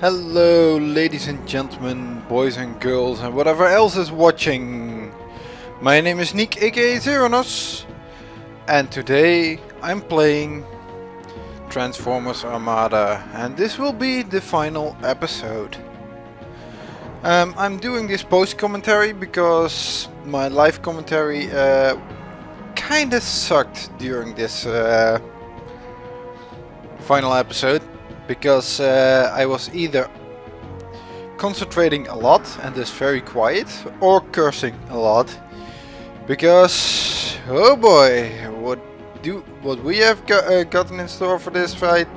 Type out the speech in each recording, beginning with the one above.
Hello ladies and gentlemen, boys and girls and whatever else is watching. My name is Nick aka Zeronos and today I'm playing Transformers Armada and this will be the final episode. I'm doing this post commentary because my live commentary kinda sucked during this final episode. Because I was either concentrating a lot and is very quiet, or cursing a lot. Because oh boy, what we have gotten in store for this fight,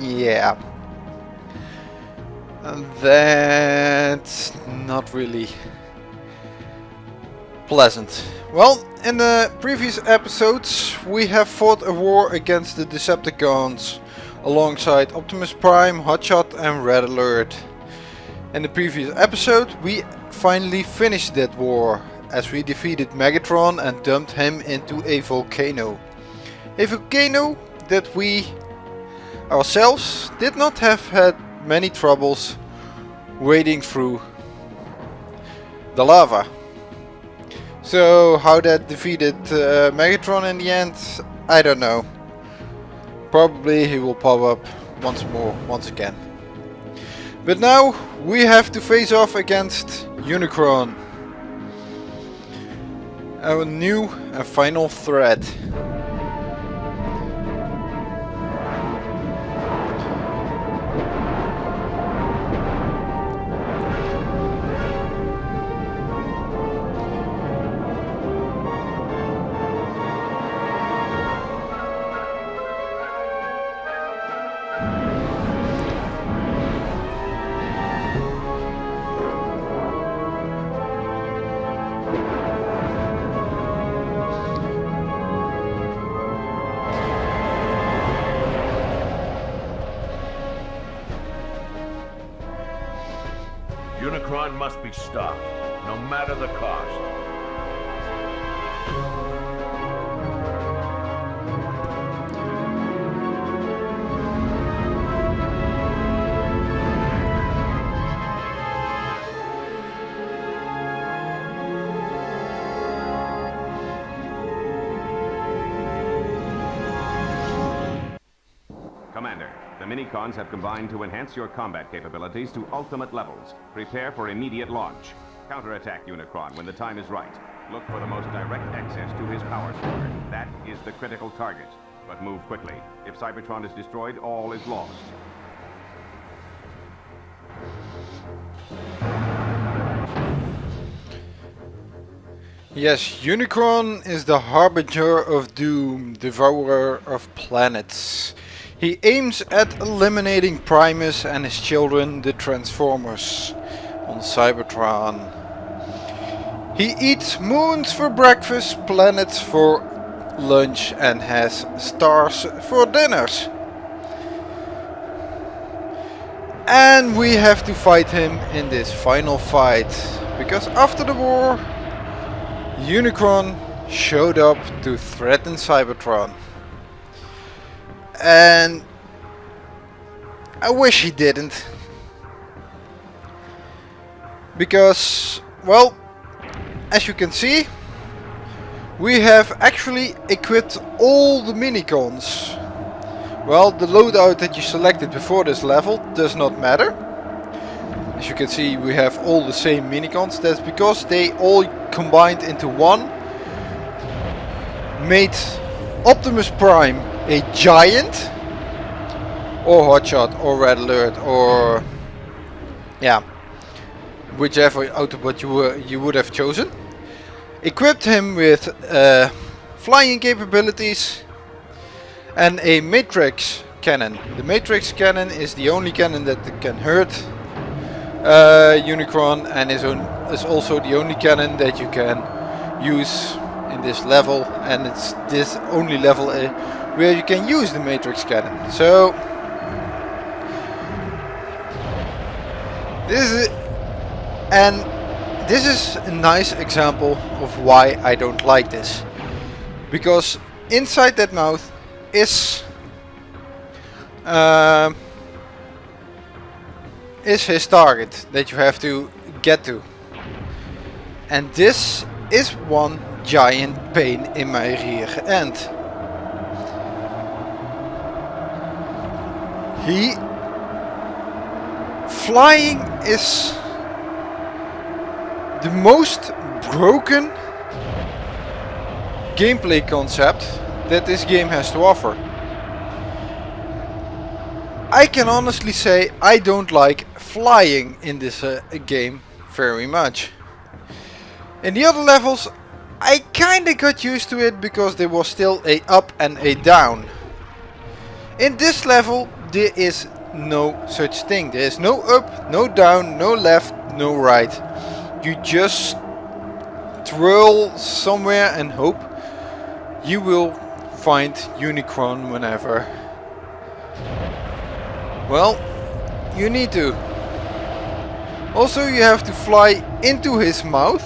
yeah, and that's not really pleasant. Well, in the previous episodes we have fought a war against the Decepticons alongside Optimus Prime, Hotshot and Red Alert. In the previous episode we finally finished that war as we defeated Megatron and dumped him into a volcano. A volcano that we ourselves did not have had many troubles wading through the lava. So how that defeated Megatron in the end, I don't know. Probably he will pop up once again. But now we have to face off against Unicron, our new and final threat. Unicron must be stopped, no matter the cost. Commander, the Minicons have combined to enhance your combat capabilities to ultimate levels. Prepare for immediate launch. Counterattack Unicron when the time is right. Look for the most direct access to his power core. That is the critical target. But move quickly. If Cybertron is destroyed, all is lost. Yes, Unicron is the harbinger of doom, devourer of planets. He aims at eliminating Primus and his children, the Transformers, on Cybertron. He eats moons for breakfast, planets for lunch and has stars for dinners. And we have to fight him in this final fight, because after the war, Unicron showed up to threaten Cybertron. And I wish he didn't. Because, well, as you can see, we have actually equipped all the Minicons. Well, the loadout that you selected before this level does not matter. As you can see, we have all the same Minicons. That's because they all combined into one, made Optimus Prime a giant, or Hotshot, or Red Alert, or yeah, whichever Autobot you would have chosen. Equipped him with flying capabilities and a Matrix cannon. The Matrix cannon is the only cannon that can hurt Unicron, and is also the only cannon that you can use in this level, and it's this only level where you can use the Matrix cannon. So this is a nice example of why I don't like this, because inside that mouth is is his target that you have to get to. And this is one giant pain in my rear end. Flying is the most broken gameplay concept that this game has to offer. I can honestly say I don't like flying in this game very much. In the other levels I kinda got used to it because there was still a up and a down. In this level there is no such thing. There is no up, no down, no left, no right. You just twirl somewhere and hope you will find Unicron whenever. Well, you need to. Also you have to fly into his mouth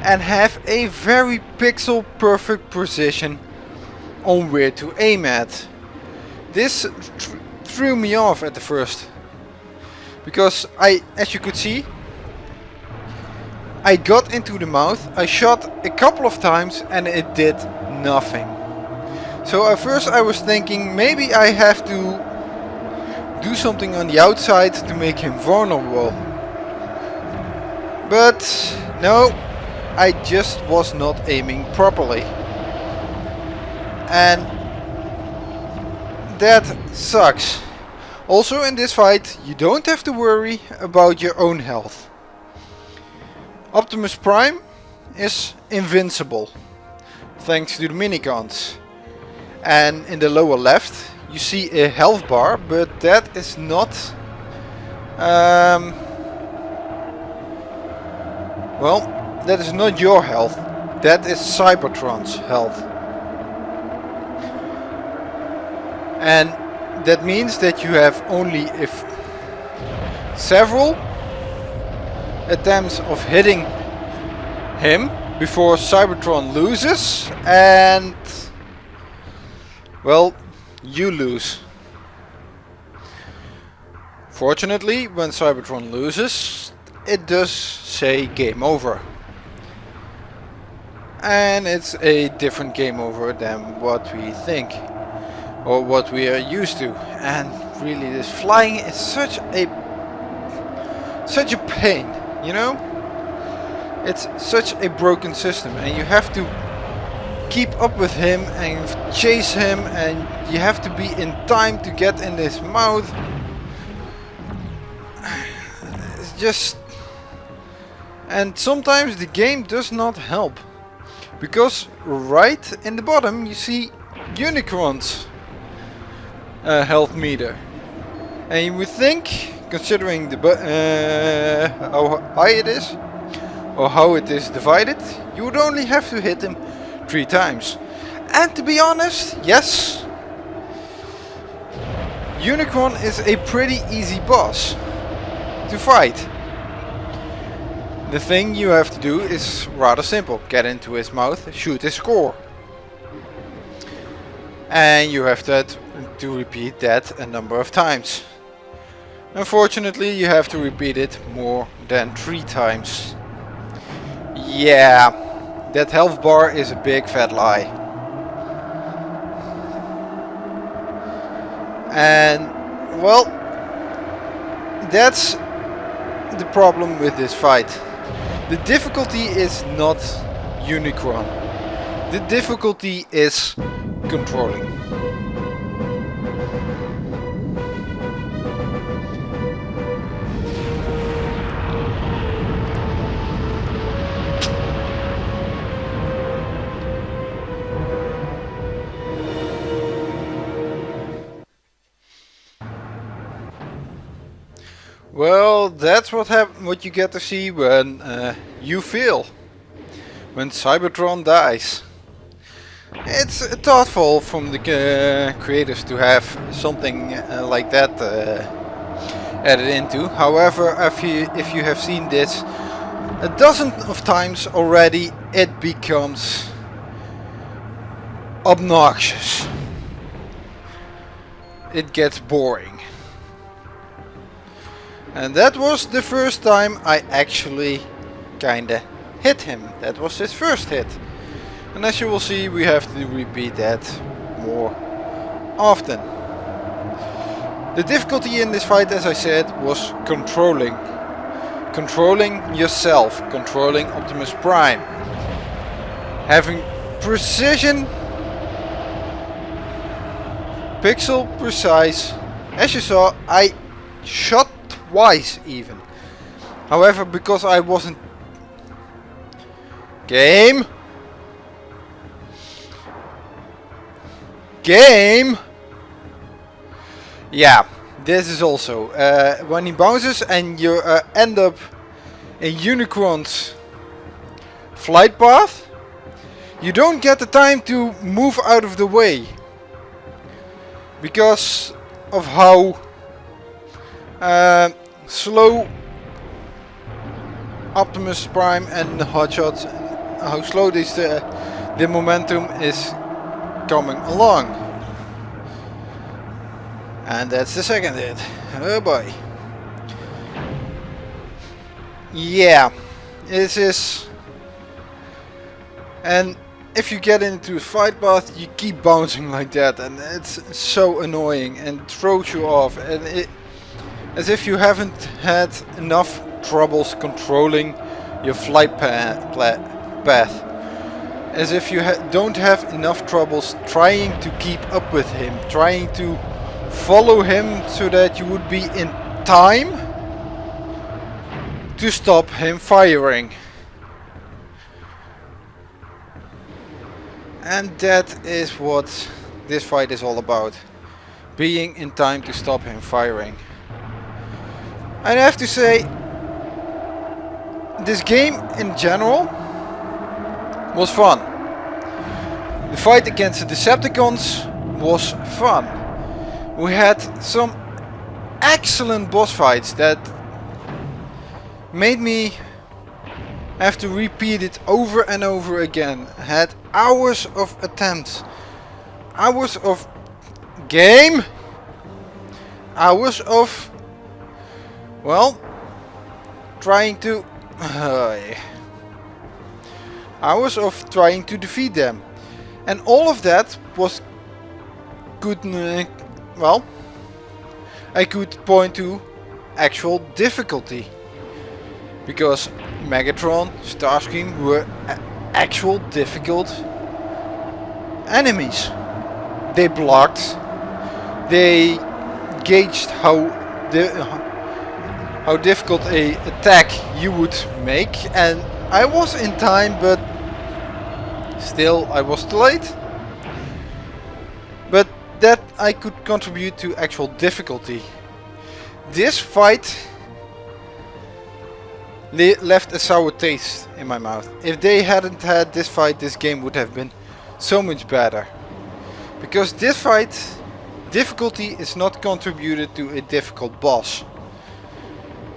and have a very pixel perfect precision on where to aim at. This threw me off at the first, because as you could see, I got into the mouth, I shot a couple of times and it did nothing. So at first I was thinking maybe I have to do something on the outside to make him vulnerable. But no, I just was not aiming properly. And that sucks. Also in this fight you don't have to worry about your own health. Optimus Prime is invincible thanks to the Minicons. And in the lower left you see a health bar, but that is not well, that is not your health. That is Cybertron's health. And that means that you have only several attempts of hitting him before Cybertron loses, and well, you lose. Fortunately, when Cybertron loses, it does say game over. And it's a different game over than what we think or what we are used to. And really this flying is such a pain, you know? It's such a broken system and you have to keep up with him and chase him, and you have to be in time to get in his mouth. It's just... And sometimes the game does not help, because right in the bottom you see Unicron's health meter, and you would think, considering the how high it is or how it is divided, you would only have to hit him 3 times. And to be honest, yes, Unicron is a pretty easy boss to fight. The thing you have to do is rather simple. Get into his mouth, shoot his core. And you have to repeat that a number of times. Unfortunately, you have to repeat it more than 3 times. Yeah, that health bar is a big fat lie. And, well, that's the problem with this fight. The difficulty is not Unicron. The difficulty is controlling. Well, that's what you get to see when you fail. When Cybertron dies. It's thoughtful from the creators to have something like that added into. However, if you have seen this a dozen of times already, it becomes obnoxious. It gets boring. And that was the first time I actually kinda hit him. That was his first hit. And as you will see, we have to repeat that more often. The difficulty in this fight, as I said, was controlling. Controlling yourself, controlling Optimus Prime. Having precision, pixel precise. As you saw, I shot twice even. However, because I wasn't... Game! Yeah, this is also when he bounces and you end up in Unicron's flight path, you don't get the time to move out of the way because of how slow Optimus Prime and the Hotshots, how slow this the momentum is coming along. And that's the second hit. Oh boy. Yeah, this is... And if you get into a fight path, you keep bouncing like that, and it's so annoying and throws you off, and it, as if you haven't had enough troubles controlling your flight path. As if you don't have enough troubles trying to keep up with him, trying to follow him so that you would be in time to stop him firing. And that is what this fight is all about. Being in time to stop him firing. And I have to say, this game in general was fun. The fight against the Decepticons was fun. We had some excellent boss fights that made me have to repeat it over and over again. Had hours of attempts, hours of game, hours of, well, trying to hours of trying to defeat them, and all of that was good. Well, I could point to actual difficulty, because Megatron, Starscream were actual difficult enemies. They blocked, they gauged how difficult a attack you would make, and I was in time, but still I was too late. But that I could contribute to actual difficulty. This fight left a sour taste in my mouth. If they hadn't had this fight, this game would have been so much better. Because this fight, difficulty is not contributed to a difficult boss.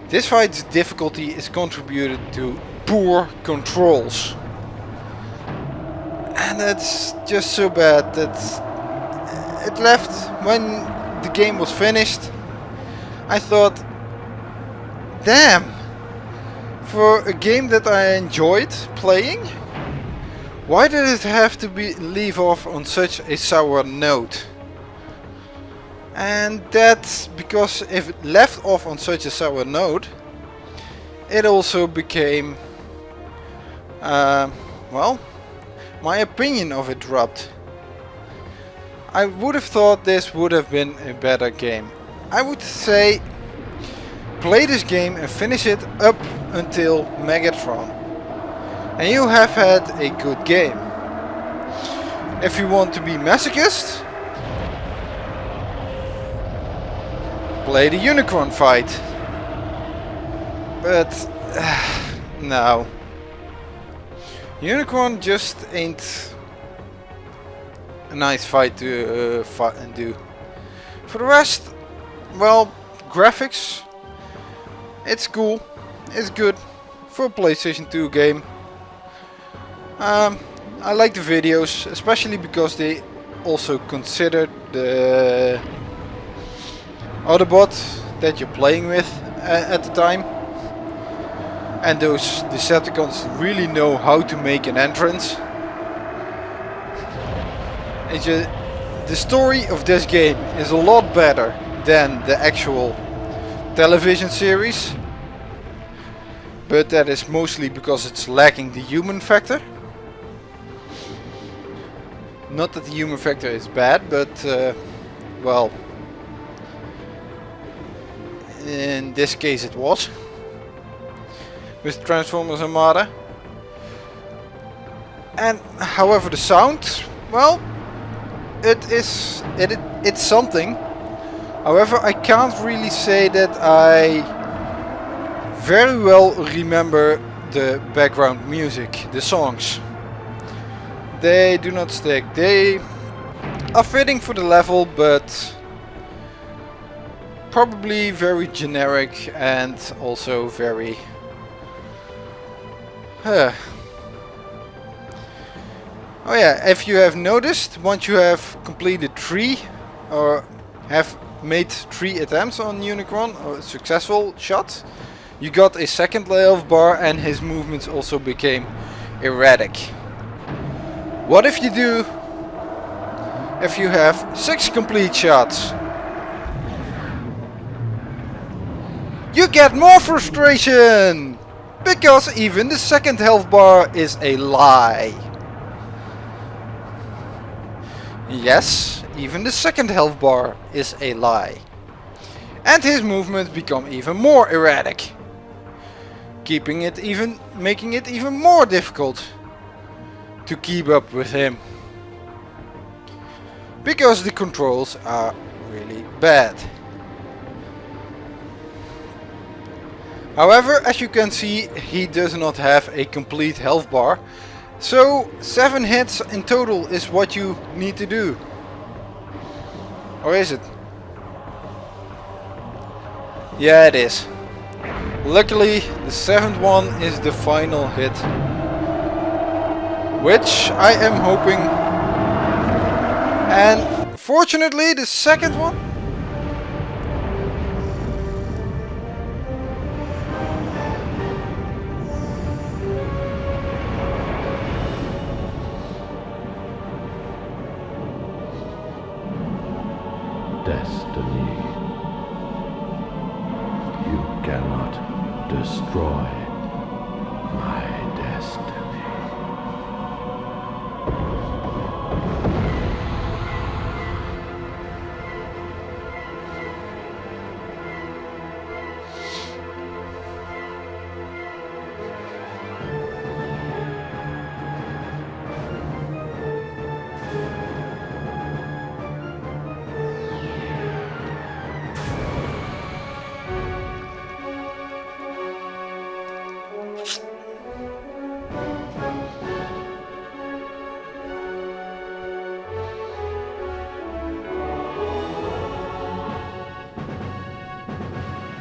This fight's difficulty is contributed to poor controls. And that's just so bad that it left, when the game was finished, I thought, damn, for a game that I enjoyed playing, why did it have to leave off on such a sour note? And that's because if it left off on such a sour note, it also became, well, my opinion of it dropped. I would have thought this would have been a better game. I would say, play this game and finish it up until Megatron, and you have had a good game. If you want to be masochist, play the Unicron fight. But no, Unicron just ain't a nice fight to do. For the rest, well, graphics, it's cool, it's good for a PlayStation 2 game. I like the videos, especially because they also considered the Autobot that you're playing with at the time. And those Decepticons really know how to make an entrance. It's just, the story of this game is a lot better than the actual television series. But that is mostly because it's lacking the human factor. Not that the human factor is bad, but well, in this case it was. With Transformers Armada. And however the sound, well, it's something. However, I can't really say that I very well remember the background music, the songs. They do not stick. They are fitting for the level, but probably very generic and also very oh yeah, if you have noticed, once you have completed 3 or have made 3 attempts on Unicron, or successful shots, you got a second health bar and his movements also became erratic. What if you do if you have 6 complete shots? You get more frustration! Because even the second health bar is a lie. Yes, even the second health bar is a lie. And his movements become even more erratic. Making it even more difficult to keep up with him. Because the controls are really bad. However, as you can see, he does not have a complete health bar. So 7 hits in total is what you need to do. Or is it? Yeah, it is. Luckily, the 7th one is the final hit. Which I am hoping. And fortunately, the second one. Destiny. You cannot destroy my destiny.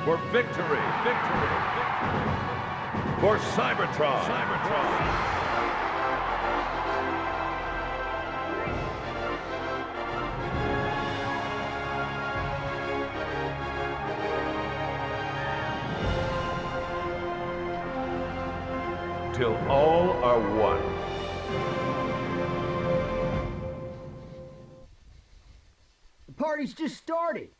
For victory! Victory! Victory! For Cybertron! Cybertron! Till all are one. The party's just started.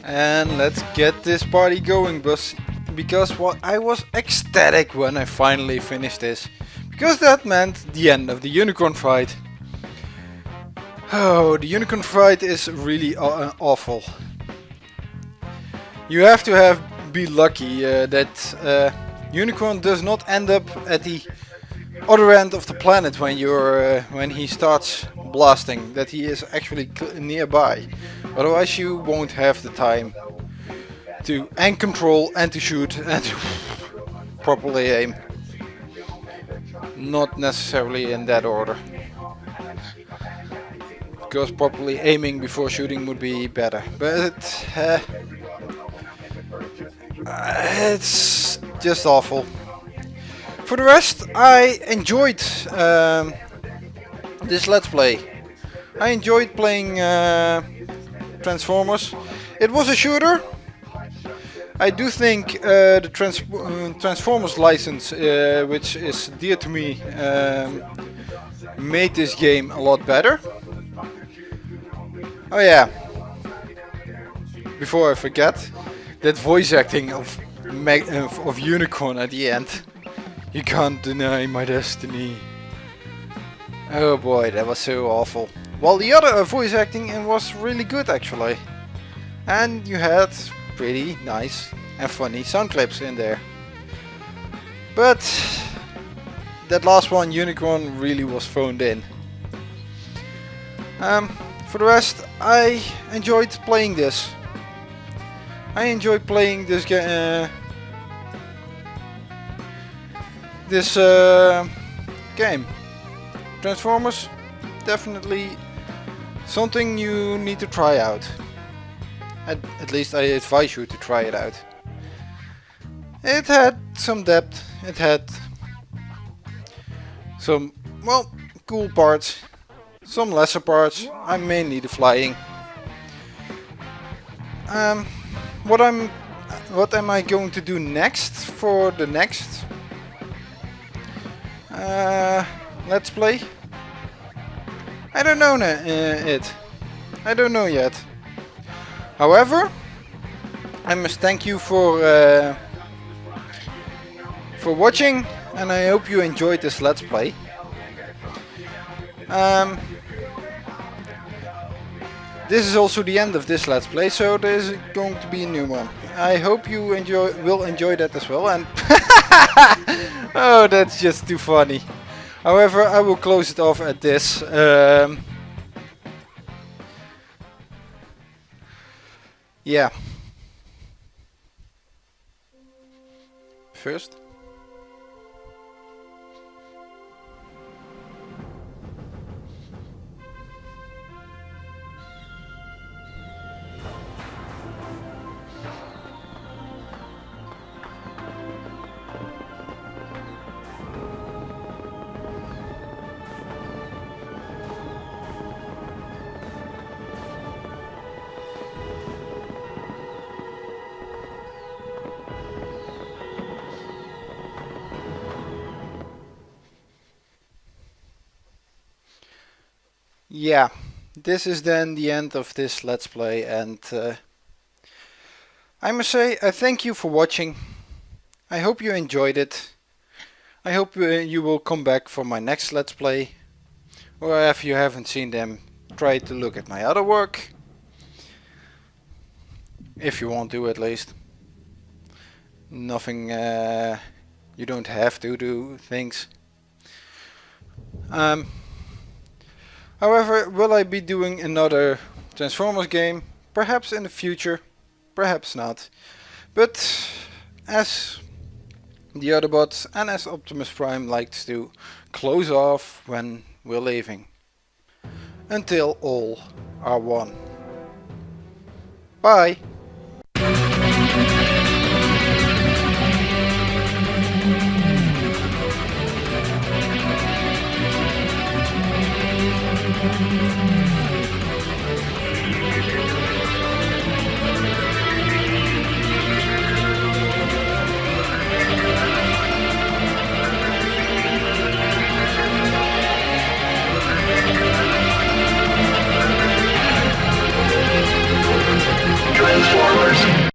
And let's get this party going, because I was ecstatic when I finally finished this. Because that meant the end of the Unicron fight. Oh, the Unicron fight is really awful. You have to be lucky that Unicron does not end up at the other end of the planet when he starts blasting, that he is actually nearby. Otherwise you won't have the time to control and to shoot and to properly aim. Not necessarily in that order. Because properly aiming before shooting would be better. But it's just awful. For the rest, I enjoyed this Let's Play. I enjoyed playing Transformers. It was a shooter. I do think the Transformers license, which is dear to me, made this game a lot better. Oh yeah, before I forget, that voice acting of Unicron at the end. You can't deny my destiny. Oh boy, that was so awful. Well, the other voice acting was really good actually. And you had pretty nice and funny sound clips in there. But that last one, Unicron, really was phoned in. For the rest, I enjoyed playing this. I enjoyed playing this game. Transformers, definitely something you need to try out. At least I advise you to try it out. It had some depth, it had some, well, cool parts, some lesser parts. I'm mainly the flying. What am I going to do next for the next let's play? I don't know I don't know yet. However, I must thank you for watching, and I hope you enjoyed this Let's Play. This is also the end of this Let's Play, so there's going to be a new one. I hope you will enjoy that as well. And oh, that's just too funny. However, I will close it off at this. Yeah. First. Yeah, this is then the end of this Let's Play, and I must say I thank you for watching. I hope you enjoyed it. I hope you will come back for my next Let's Play, or if you haven't seen them, try to look at my other work, if you want to at least. Nothing, you don't have to do things. However, will I be doing another Transformers game? Perhaps in the future, perhaps not. But as the Autobots and as Optimus Prime likes to close off when we're leaving. Until all are one. Bye! Thank you.